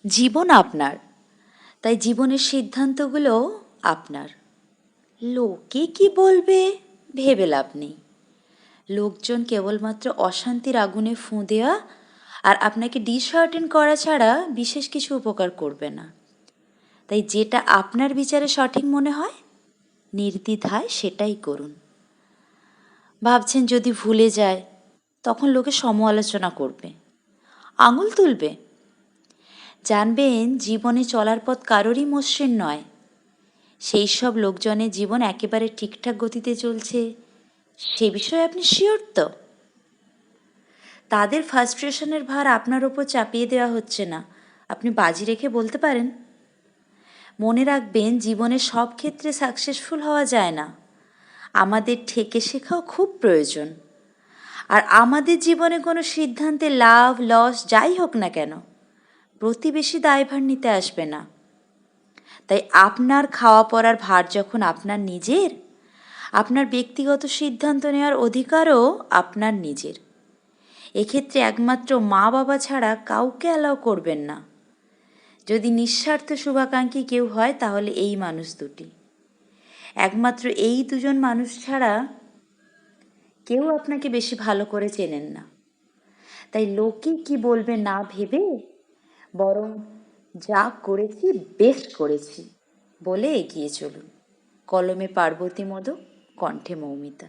জীবন আপনার, তাই জীবনের সিদ্ধান্তগুলো আপনার। লোকে কি বলবে ভেবে লাভ নেই। লোকজন কেবলমাত্র অশান্তির আগুনে ফুঁ দেওয়া আর আপনাকে ডিসহার্টেন করা ছাড়া বিশেষ কিছু উপকার করবে না। তাই যেটা আপনার বিচারে সঠিক মনে হয় নির্দ্বিধায় সেটাই করুন। ভাবছেন যদি ভুলে যায় তখন লোকে সমালোচনা করবে, আঙুল তুলবে। জানবেন জীবনে চলার পথ কারোরই মসৃণ নয়। সেই সব লোকজনের জীবন একেবারে ঠিকঠাক গতিতে চলছে সে বিষয়ে আপনি শিওর তো? তাদের ফ্রাস্ট্রেশনের ভার আপনার ওপর চাপিয়ে দেওয়া হচ্ছে না, আপনি বাজি রেখে বলতে পারেন। মনে রাখবেন জীবনে সব ক্ষেত্রে সাকসেসফুল হওয়া যায় না। আমাদের ঠেকে শেখাও খুব প্রয়োজন। আর আমাদের জীবনে কোনো সিদ্ধান্তে লাভ লস যাই হোক না কেন প্রতিবেশী দায়ভার নিতে আসবে না। তাই আপনার খাওয়া পড়ার ভার যখন আপনার নিজের, আপনার ব্যক্তিগত সিদ্ধান্ত নেওয়ার অধিকারও আপনার নিজের। এক্ষেত্রে একমাত্র মা বাবা ছাড়া কাউকে অ্যালাউ করবেন না। যদি নিঃস্বার্থ শুভাকাঙ্ক্ষী কেউ হয় তাহলে এই মানুষ দুটি। একমাত্র এই দুজন মানুষ ছাড়া কেউ আপনাকে বেশি ভালো করে চেনেন না। তাই লোকে কি বলবে না ভেবে বরং যা করেছি বেস্ট করেছি বলে এগিয়ে চলুন। কলমে পার্বতী মোদক, কণ্ঠে মৌমিতা।